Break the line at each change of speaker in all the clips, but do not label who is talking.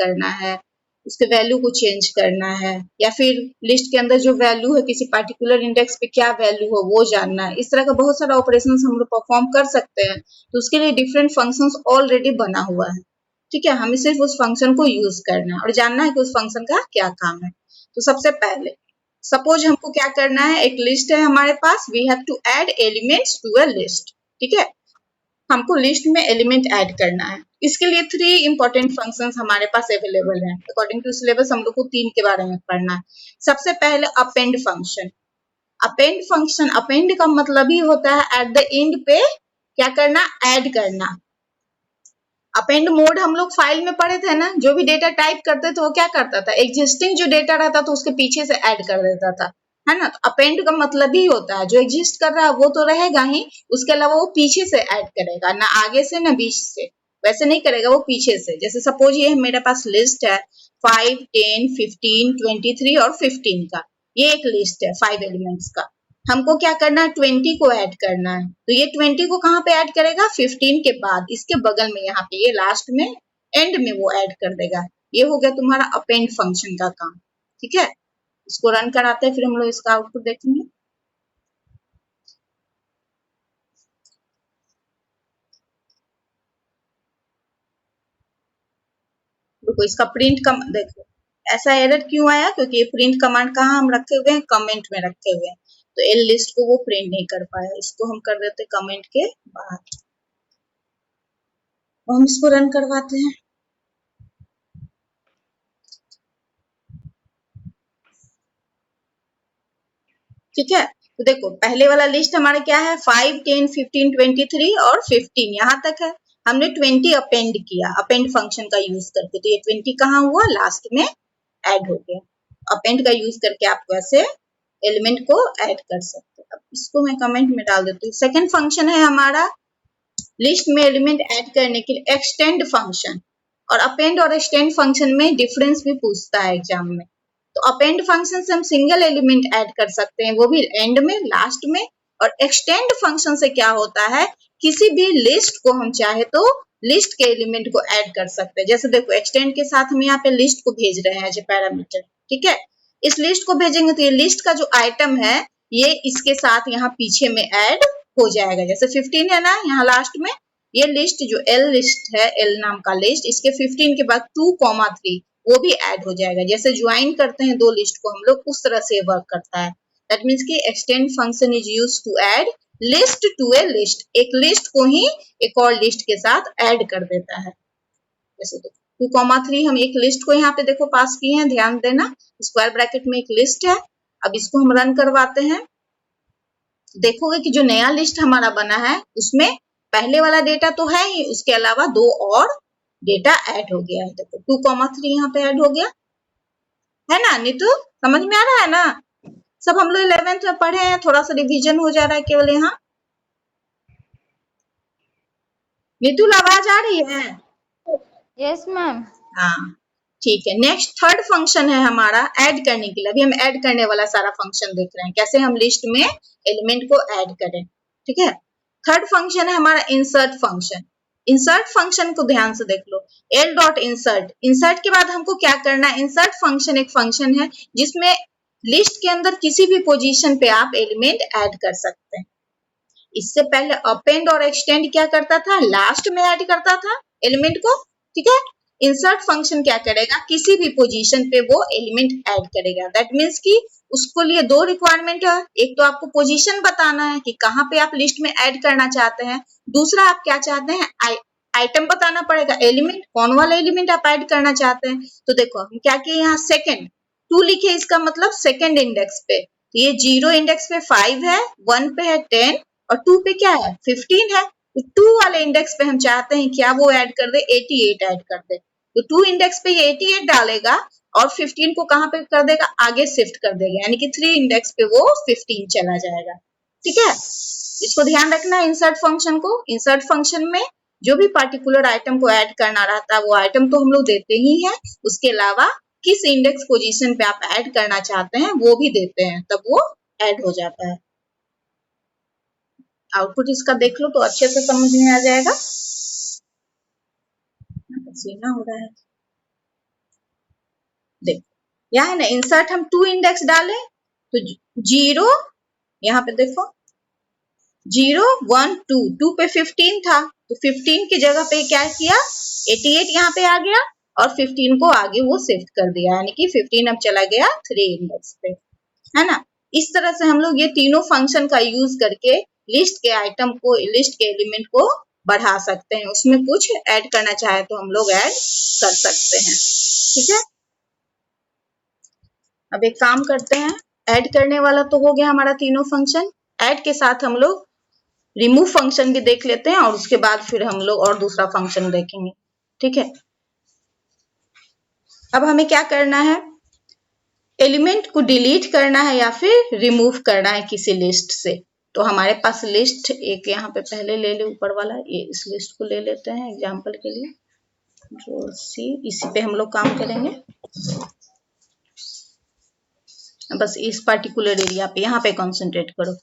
करना है, उसके वैल्यू को चेंज करना है, या फिर लिस्ट के अंदर जो वैल्यू है किसी पर्टिकुलर इंडेक्स पे क्या वैल्यू हो वो जानना है। इस तरह का बहुत सारा ऑपरेशन हम लोग परफॉर्म कर सकते हैं। तो उसके लिए डिफरेंट फंक्शंस ऑलरेडी बना हुआ है, ठीक है। हमें सिर्फ उस फंक्शन को यूज करना है और जानना है कि उस फंक्शन का क्या काम है। तो सबसे पहले सपोज हमको क्या करना है, एक लिस्ट है हमारे पास, we have to add elements to a list, ठीक है। हमको लिस्ट में एलिमेंट ऐड करना है। इसके लिए 3 इंपॉर्टेंट फंक्शंस हमारे पास अवेलेबल हैं। अकॉर्डिंग टू सिलेबस हम लोग को 3 के बारे में पढ़ना है। सबसे पहले अपेंड फंक्शन। अपेंड का मतलब ही होता है एट द एंड पे क्या करना, ऐड करना। अपेंड मोड हम लोग फाइल में पढ़े थे ना, जो भी डेटा टाइप करते थे वो क्या करता था, एग्जिस्टिंग जो डेटा रहता था उसके पीछे से ऐड कर देता था, है ना। तो अपेंड का मतलब ही होता है जो एग्जिस्ट कर रहा है वो तो रहेगा ही, उसके अलावा वो पीछे से ऐड करेगा, ना आगे से ना बीच से, वैसे नहीं करेगा, वो पीछे से। जैसे सपोज ये मेरे पास लिस्ट है 5, 10, 15, 23 और 15 का, ये एक लिस्ट है 5 एलिमेंट्स का। हमको क्या करना है, 20 को ऐड करना है। तो ये 20 को कहाँ पे ऐड करेगा, 15 के बाद, इसके बगल में, यहाँ पे, ये लास्ट में, एंड में वो ऐड कर देगा। ये हो गया तुम्हारा अपेंड फंक्शन का काम, ठीक है। इसको रन कराते हैं, फिर हम लोग इसका आउटपुट देखेंगे। देखो इसका प्रिंट कम, देखो ऐसा एरर क्यों आया, क्योंकि ये प्रिंट कमांड कहाँ हम रखे हुए हैं, कमेंट में रखे हुए हैं। तो एल लिस्ट को वो प्रिंट नहीं कर पाया, इसको हम कर देते कमेंट के बाहर। हम इसको रन करवाते हैं। ठीक है, तो देखो पहले वाला लिस्ट हमारा क्या है, 5, 10, 15, 23 और 15 यहाँ तक है। हमने 20 अपेंड किया अपेंड फंक्शन का यूज करके, तो ये 20 कहाँ हुआ, लास्ट में ऐड हो गया। अपेंड का यूज करके आप वैसे एलिमेंट को ऐड कर सकते हैं। अब इसको मैं कमेंट में डाल देती हूँ। सेकेंड फंक्शन है हमारा लिस्ट में एलिमेंट ऐड करने के लिए एक्सटेंड फंक्शन। और अपेंड और एक्सटेंड फंक्शन में डिफरेंस भी पूछता है एग्जाम में। तो अपेंड फंक्शन से हम सिंगल एलिमेंट ऐड कर सकते हैं, वो भी एंड में, लास्ट में। और एक्सटेंड फंक्शन से क्या होता है, किसी भी लिस्ट को हम चाहे तो लिस्ट के एलिमेंट को ऐड कर सकते हैं। जैसे देखो एक्सटेंड के साथ हम यहाँ पे लिस्ट को भेज रहे हैं एज ए पैरामीटर, ठीक है। इस लिस्ट को भेजेंगे तो ये लिस्ट का जो आइटम है ये इसके साथ यहाँ पीछे में ऐड हो जाएगा। जैसे 15 है ना यहाँ लास्ट में, ये लिस्ट जो एल लिस्ट है, एल नाम का लिस्ट, इसके 15 के बाद 2, 3 वो भी ऐड हो जाएगा। जैसे ज्वाइन करते हैं दो लिस्ट को हम लोग, उस तरह से वर्क करता है। दैट मीन्स कि extend function is use to add list to a list. एक लिस्ट को ही एक और लिस्ट के साथ ऐड कर देता है। जैसे 2, 3 हम एक लिस्ट को यहाँ पे देखो पास किए हैं, ध्यान देना, स्क्वायर ब्रैकेट में एक लिस्ट है। अब इसको हम रन करवाते हैं। देखोगे कि जो नया लिस्ट हमारा बना है उसमें पहले वाला डेटा तो है ही, उसके अलावा 2 और डेटा ऐड हो गया है। देखो 2, 3 यहाँ पे ऐड हो गया है ना। नीतू समझ में आ रहा है ना, सब हम लोग 11th में पढ़े हैं, थोड़ा सा रिवीजन हो जा रहा है केवल यहाँ। नीतू आवाज आ रही है?
Yes ma'am.
हाँ ठीक है। नेक्स्ट थर्ड फंक्शन है हमारा ऐड करने के लिए। अभी हम ऐड करने वाला सारा फंक्शन देख रहे हैं, कैसे हम लिस्ट में एलिमेंट को ऐड करें, ठीक है। थर्ड फंक्शन है हमारा इंसर्ट फंक्शन। इंसर्ट फंक्शन को ध्यान से देख लो, एल डॉट इंसर्ट। इंसर्ट के बाद हमको क्या करना है, इंसर्ट फंक्शन एक फंक्शन है जिसमें लिस्ट के अंदर किसी भी पोजीशन पे आप एलिमेंट ऐड कर सकते हैं। इससे पहले अपेंड और एक्सटेंड क्या करता था, लास्ट में ऐड करता था एलिमेंट को, ठीक है। इंसर्ट फंक्शन क्या करेगा, किसी भी पोजीशन पे वो एलिमेंट ऐड करेगा। दैट मीन्स कि उसको लिए 2 रिक्वायरमेंट है, एक तो आपको पोजीशन बताना है कि कहाँ पे आप लिस्ट में ऐड करना चाहते हैं, दूसरा आप क्या चाहते हैं, आइटम बताना पड़ेगा, एलिमेंट कौन वाला एलिमेंट आप ऐड करना चाहते हैं। तो देखो हम क्या किए, यहाँ सेकेंड 2 लिखे, इसका मतलब सेकेंड इंडेक्स पे। तो ये 0 इंडेक्स पे 5 है, 1 पे है 10 और 2 पे क्या है 15 है। तो 2 वाले इंडेक्स पे हम चाहते हैं क्या वो ऐड कर दे, 88 ऐड कर दे। तो 2 इंडेक्स पे ये 88 डालेगा और 15 को कहाँ पे कर देगा, आगे शिफ्ट कर देगा, यानी कि 3 इंडेक्स पे वो 15 चला जाएगा, ठीक है। इसको ध्यान रखना है इंसर्ट फंक्शन को। इंसर्ट फंक्शन में जो भी पार्टिकुलर आइटम को ऐड करना रहता है वो आइटम तो हम लोग देते ही हैं, उसके अलावा किस इंडेक्स पोजीशन पे आप ऐड करना चाहते हैं वो भी देते हैं, तब वो ऐड हो जाता है। आउटपुट इसका देख लो तो अच्छे से समझ में आ जाएगा। पसीना हो रहा है। देखो यहाँ है ना इंसर्ट, हम 2 इंडेक्स डाले तो 0, यहाँ पे देखो 0 1 2, 2 पे 15 था तो 15 की जगह पे क्या किया 88 यहाँ पे आ गया और 15 को आगे वो शिफ्ट कर दिया, यानी कि 15 अब चला गया 3 इंडेक्स पे, है ना। इस तरह से हम लोग ये तीनों फंक्शन का यूज करके लिस्ट के आइटम को, लिस्ट के एलिमेंट को बढ़ा सकते हैं, उसमें कुछ ऐड करना चाहे तो हम लोग ऐड कर सकते हैं, ठीक है। अब एक काम करते हैं, ऐड करने वाला तो हो गया हमारा तीनों फंक्शन, ऐड के साथ हम लोग रिमूव फंक्शन भी देख लेते हैं और उसके बाद फिर हम लोग और दूसरा फंक्शन देखेंगे, ठीक है। अब हमें क्या करना है, एलिमेंट को डिलीट करना है या फिर रिमूव करना है किसी लिस्ट से। तो हमारे पास लिस्ट एक यहाँ पे पहले ले ले, ऊपर वाला ये, इस लिस्ट को ले लेते हैं एग्जांपल के लिए, कंट्रोल सी, इसी पे हम लोग काम करेंगे। बस इस पर्टिकुलर एरिया पे यहाँ पे कंसंट्रेट करो।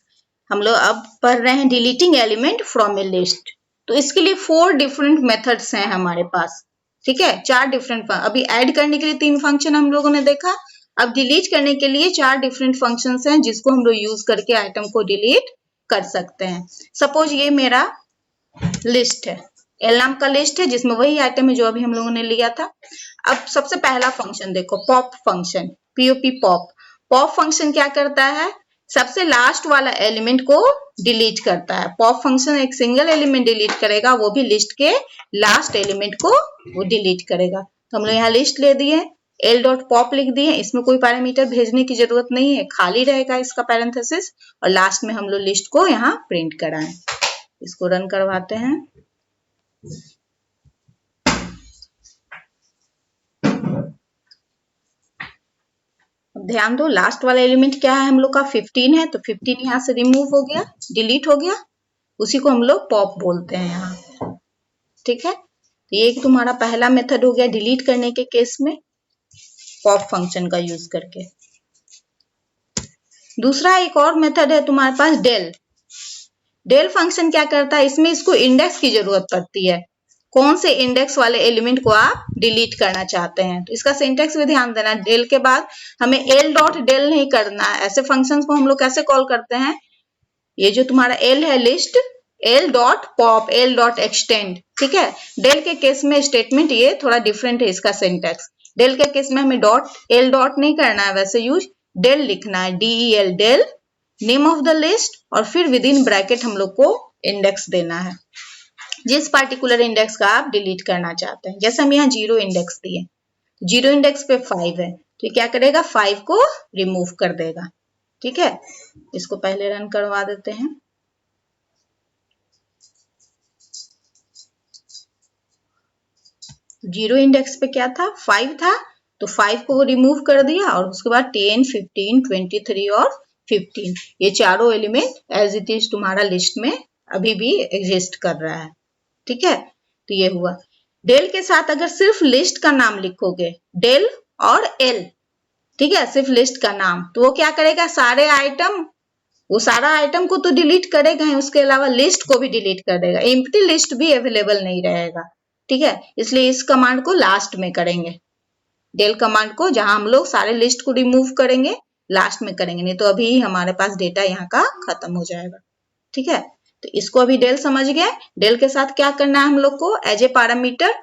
हम लोग अब पढ़ रहे हैं deleting element from A list. तो इसके लिए 4 डिफरेंट मेथड्स हैं हमारे पास, ठीक है, 4 डिफरेंट। अभी ऐड करने के लिए 3 फंक्शन हम लोगों ने देखा, अब डिलीट करने के लिए 4 डिफरेंट फंक्शंस हैं जिसको हम लोग यूज करके आइटम को डिलीट कर सकते हैं। सपोज ये मेरा लिस्ट है, एल नाम का लिस्ट है जिसमें वही आइटम है जो अभी हम लोगों ने लिया था। अब सबसे पहला फंक्शन देखो, pop function, POP pop. Pop function क्या करता है, सबसे लास्ट वाला एलिमेंट को डिलीट करता है। पॉप फंक्शन एक सिंगल एलिमेंट डिलीट करेगा, वो भी लिस्ट के लास्ट एलिमेंट को वो डिलीट करेगा। तो हम लोग यहाँ लिस्ट ले दिए, एल डॉट पॉप लिख दिए, इसमें कोई पैरामीटर भेजने की जरूरत नहीं है, खाली रहेगा इसका पैरेंथेसिस, और लास्ट में हम लोग लिस्ट को यहाँ प्रिंट कराएं। इसको रन करवाते हैं। ध्यान दो, लास्ट वाला एलिमेंट क्या है हम लोग का 15 है, तो 15 यहाँ से रिमूव हो गया, डिलीट हो गया, उसी को हम लोग पॉप बोलते हैं यहाँ, ठीक है। तो ये तुम्हारा पहला मेथड हो गया डिलीट करने के केस में, पॉप फंक्शन का यूज करके। दूसरा एक और मेथड है तुम्हारे पास डेल। डेल फंक्शन क्या करता है, इसमें इसको इंडेक्स की जरूरत पड़ती है, कौन से इंडेक्स वाले एलिमेंट को आप डिलीट करना चाहते हैं। तो इसका सिंटेक्स भी ध्यान देना, डेल के बाद हमें एल डॉट डेल नहीं करना है। ऐसे फंक्शंस को हम लोग कैसे कॉल करते हैं, ये जो तुम्हारा एल है list, L dot pop, L dot extend, ठीक है। डेल के केस में स्टेटमेंट ये थोड़ा डिफरेंट है इसका सिंटेक्स। डेल के केस में हमें डॉट, एल डॉट नहीं करना है वैसे यूज, डेल लिखना है, DEL, del, name of the list, और फिर विद इन ब्रैकेट हम लोग को इंडेक्स देना है, जिस पार्टिकुलर इंडेक्स का आप डिलीट करना चाहते हैं। जैसे हम यहाँ 0 इंडेक्स दिए, 0 इंडेक्स पे 5 है, तो क्या करेगा 5 को रिमूव कर देगा, ठीक है। इसको पहले रन करवा देते हैं। जीरो इंडेक्स पे क्या था 5 था, तो 5 को वो रिमूव कर दिया, और उसके बाद 10, 15, 23 और 15, ये चारों एलिमेंट एज इट इज तुम्हारा लिस्ट में अभी भी एग्जिस्ट कर रहा है, ठीक है। तो ये हुआ। डेल के साथ अगर सिर्फ लिस्ट का नाम लिखोगे, डेल और एल, ठीक है, सिर्फ लिस्ट का नाम, तो वो क्या करेगा, सारे आइटम, वो सारा आइटम को तो डिलीट करेगा ही, उसके अलावा लिस्ट को भी डिलीट कर देगा, एम्प्टी लिस्ट भी अवेलेबल नहीं रहेगा, ठीक है। इसलिए इस कमांड को लास्ट में करेंगे, डेल कमांड को, जहां हम लोग सारे लिस्ट को रिमूव करेंगे लास्ट में करेंगे, नहीं तो अभी हमारे पास डेटा यहाँ का खत्म हो जाएगा, ठीक है। तो इसको अभी डेल समझ गए। डेल के साथ क्या करना है हम लोग को, एज ए पैरामीटर,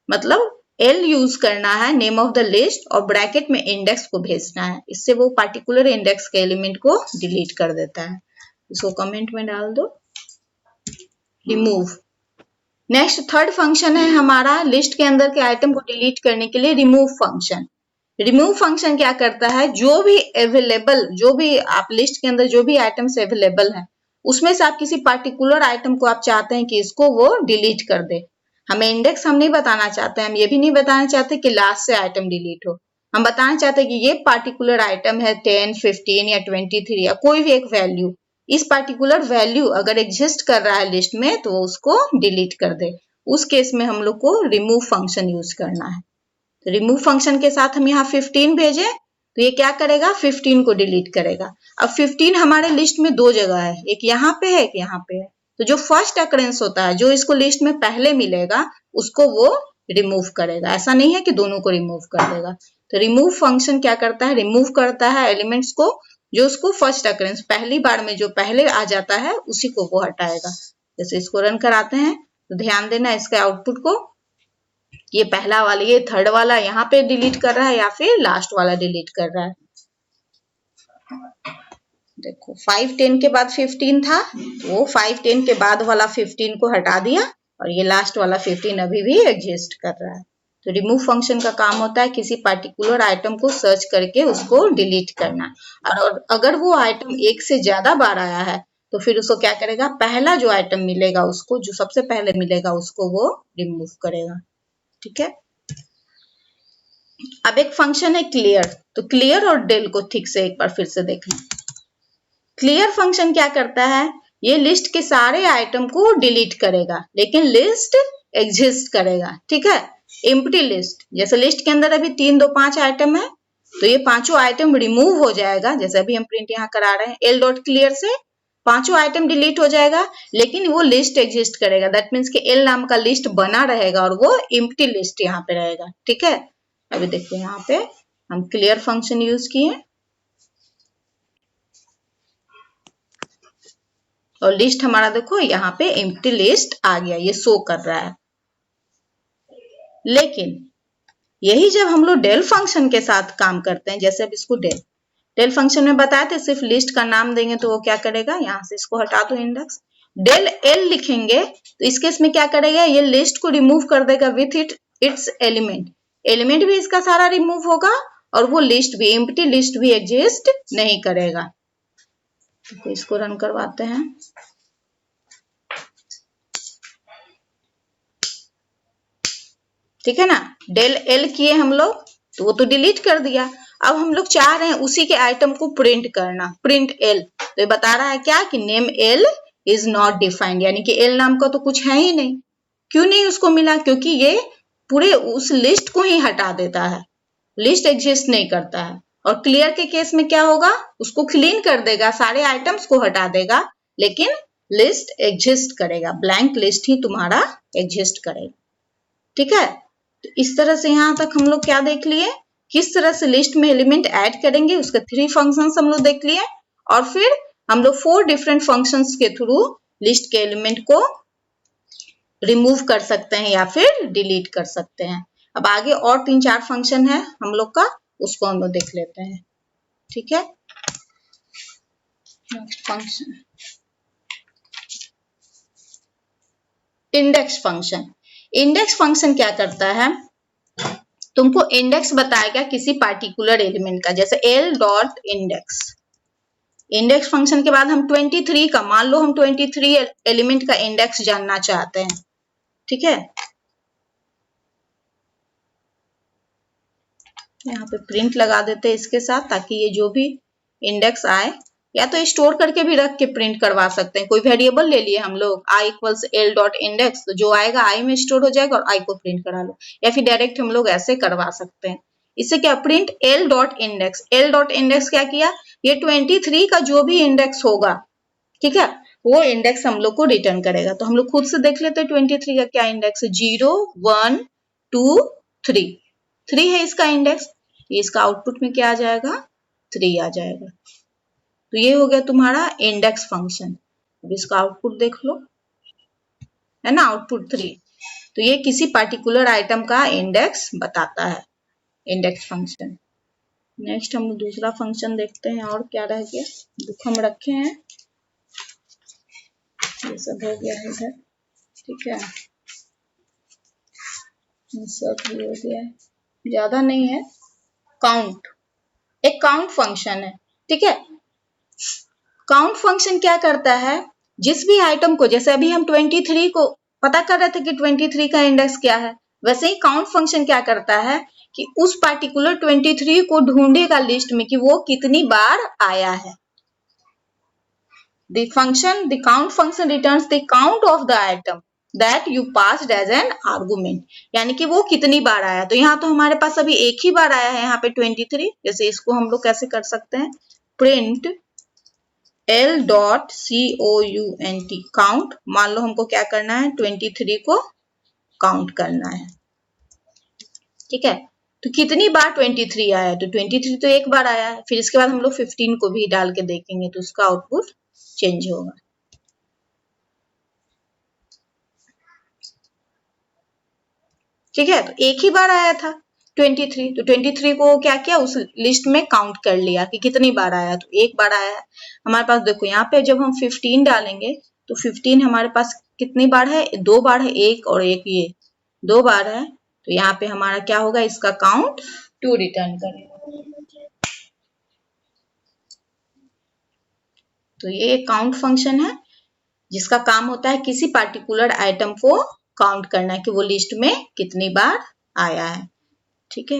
मतलब एल यूज करना है, नेम ऑफ द लिस्ट, और ब्रैकेट में इंडेक्स को भेजना है, इससे वो पार्टिकुलर इंडेक्स के एलिमेंट को डिलीट कर देता है। इसको कमेंट में डाल दो, रिमूव। नेक्स्ट थर्ड फंक्शन है हमारा लिस्ट के अंदर के आइटम को डिलीट करने के लिए रिमूव फंक्शन। रिमूव फंक्शन क्या करता है, जो भी अवेलेबल, जो भी आप लिस्ट के अंदर जो भी आइटम्स अवेलेबल हैं, उसमें से आप किसी पार्टिकुलर आइटम को आप चाहते हैं कि इसको वो डिलीट कर दे। हमें इंडेक्स हम नहीं बताना चाहते हैं, हम ये भी नहीं बताना चाहते कि लास्ट से आइटम डिलीट हो, हम बताना चाहते हैं कि ये पार्टिकुलर आइटम है 10, 15 या 23 या कोई भी एक वैल्यू, इस पार्टिकुलर वैल्यू अगर एग्जिस्ट कर रहा है लिस्ट में तो उसको डिलीट कर दे। उस केस में हम लोग को रिमूव फंक्शन यूज करना है। तो रिमूव फंक्शन के साथ हम यहाँ 15 भेजे, तो ये क्या करेगा, 15 को डिलीट करेगा। अब 15 हमारे लिस्ट में 2 जगह है, एक यहाँ पे है, एक यहाँ पे है, तो जो फर्स्ट अकरेंस होता है, जो इसको लिस्ट में पहले मिलेगा, उसको वो रिमूव करेगा। ऐसा नहीं है कि दोनों को रिमूव कर देगा। तो रिमूव फंक्शन क्या करता है, रिमूव करता है एलिमेंट्स को जो उसको फर्स्ट अकरेंस पहली बार में जो पहले आ जाता है उसी को वो हटाएगा। जैसे इसको रन कराते हैं तो ध्यान देना इसके आउटपुट को, ये पहला वाला ये थर्ड वाला यहाँ पे डिलीट कर रहा है या फिर लास्ट वाला डिलीट कर रहा है। देखो 5 10 के बाद 15 था, तो वो 5 10 के बाद वाला 15 को हटा दिया और ये लास्ट वाला 15 अभी भी एग्जिस्ट कर रहा है। तो रिमूव फंक्शन का काम होता है किसी पर्टिकुलर आइटम को सर्च करके उसको डिलीट करना। और अगर वो आइटम एक से ज्यादा बार आया है तो फिर उसको क्या करेगा, पहला जो आइटम मिलेगा उसको, जो सबसे पहले मिलेगा उसको वो रिमूव करेगा। ठीक है। अब एक फंक्शन है क्लियर, तो क्लियर और डेल को ठीक से एक बार फिर से देखें। क्लियर फंक्शन क्या करता है, ये लिस्ट के सारे आइटम को डिलीट करेगा लेकिन लिस्ट एग्जिस्ट करेगा। ठीक है, एम्प्टी लिस्ट, जैसे लिस्ट के अंदर अभी 3 2 5 आइटम है तो ये पांचों आइटम रिमूव हो जाएगा। जैसे अभी हम प्रिंट यहाँ करा रहे हैं एल डॉट क्लियर से पांचों आइटम डिलीट हो जाएगा लेकिन वो लिस्ट एग्जिस्ट करेगा। दैट मीन्स कि एल नाम का लिस्ट बना रहेगा और वो एम्प्टी लिस्ट यहाँ पे रहेगा। ठीक है, अभी देखो यहाँ पे हम क्लियर फंक्शन यूज किए और लिस्ट हमारा देखो यहाँ पे एम्प्टी लिस्ट आ गया, ये शो कर रहा है। लेकिन यही जब हम लोग डेल फंक्शन के साथ काम करते हैं, जैसे अब इसको डेल फंक्शन में बताए थे सिर्फ लिस्ट का नाम देंगे तो वो क्या करेगा, यहाँ से इसको हटा दो इंडेक्स, डेल एल लिखेंगे तो इस केस में क्या करेगा, ये लिस्ट को रिमूव कर देगा विथ इट्स एलिमेंट भी इसका सारा रिमूव होगा और वो लिस्ट भी एम्प्टी लिस्ट भी एग्जिस्ट नहीं करेगा। तो इसको रन करवाते हैं। ठीक है ना, डेल एल किए हम लोग तो वो तो डिलीट कर दिया। अब हम लोग चाह रहे हैं उसी के आइटम को प्रिंट करना, प्रिंट एल। तो ये बता रहा है क्या कि name L is not defined, यानी कि एल नाम का तो कुछ है ही नहीं। क्यों नहीं उसको मिला, क्योंकि ये पूरे उस लिस्ट को ही हटा देता है, लिस्ट एग्जिस्ट नहीं करता है। और क्लियर के केस में क्या होगा, उसको क्लीन कर देगा, सारे आइटम्स को हटा देगा लेकिन लिस्ट एग्जिस्ट करेगा, ब्लैंक लिस्ट ही तुम्हारा एग्जिस्ट करेगा। ठीक है, तो इस तरह से यहाँ तक हम लोग क्या देख लिए, किस तरह से लिस्ट में एलिमेंट ऐड करेंगे, उसके 3 फंक्शंस हम लोग देख लिए और फिर हम लोग 4 डिफरेंट फंक्शंस के थ्रू लिस्ट के एलिमेंट को रिमूव कर सकते हैं या फिर डिलीट कर सकते हैं। अब आगे और 3-4 फंक्शन है हम लोग का, उसको हम लोग देख लेते हैं। ठीक है, next function index function. Index function क्या करता है, तुमको इंडेक्स बताएगा किसी पार्टिकुलर एलिमेंट का, जैसे L dot index. Index function के बाद हम 23 का, मान लो हम 23 एलिमेंट का इंडेक्स जानना चाहते हैं। ठीक है, यहाँ पे प्रिंट लगा देते हैं इसके साथ ताकि ये जो भी इंडेक्स आए, या तो स्टोर करके भी रख के प्रिंट करवा सकते हैं। कोई वेरिएबल ले लिए हम लोग i equals L dot index, तो जो आएगा i में स्टोर हो जाएगा और i को प्रिंट करा लो, या फिर डायरेक्ट हम लोग ऐसे करवा सकते हैं। इससे क्या, print L dot index. L dot index क्या किया, ये 23 का जो भी इंडेक्स होगा, ठीक है, वो इंडेक्स हम लोग को रिटर्न करेगा। तो हम लोग खुद से देख लेते हैं 23 का क्या इंडेक्स है, 0 1 2 3 3 है इसका इंडेक्स। इसका आउटपुट में क्या आ जाएगा, 3 आ जाएगा। तो ये हो गया तुम्हारा इंडेक्स फंक्शन। अब इसका आउटपुट देख लो, है ना, आउटपुट 3। तो ये किसी पर्टिकुलर आइटम का इंडेक्स बताता है, इंडेक्स फंक्शन। नेक्स्ट हम दूसरा फंक्शन देखते हैं, और क्या रह गया, बुक हम रखे हैं, ये सब हो गया है इधर। ठीक है, सब भी हो गया, ज्यादा नहीं है। काउंट, एक काउंट फंक्शन है। ठीक है, काउंट फंक्शन क्या करता है, जिस भी आइटम को, जैसे अभी हम 23 को पता कर रहे थे कि 23 का इंडेक्स क्या है, वैसे ही काउंट फंक्शन क्या करता है कि उस पार्टिकुलर 23 को ढूंढेगा लिस्ट में कि वो कितनी बार आया है। The count function returns the count of the item that you passed as an argument, यानी कि वो कितनी बार आया। तो यहाँ तो हमारे पास अभी एक ही बार आया है यहाँ पे 23। जैसे इसको हम लोग कैसे कर सकते हैं, प्रिंट l डॉट count, मान लो हमको क्या करना है, 23 को काउंट करना है। ठीक है। तो कितनी बार 23 आया, तो 23 तो एक बार आया है। फिर इसके बाद हम लोग 15 को भी डाल के देखेंगे तो उसका आउटपुट चेंज होगा। ठीक है, तो एक ही बार आया था 23, तो 23 को क्या किया, उस लिस्ट में काउंट कर लिया कि कितनी बार आया, तो एक बार आया है हमारे पास। देखो यहाँ पे जब हम 15 डालेंगे तो 15 हमारे पास कितनी बार है, 2 बार है, एक और एक ये 2 बार है। तो यहाँ पे हमारा क्या होगा, इसका काउंट 2 रिटर्न करेगा। तो ये काउंट फंक्शन है जिसका काम होता है किसी पार्टिकुलर आइटम को काउंट करना कि वो लिस्ट में कितनी बार आया है। ठीक है।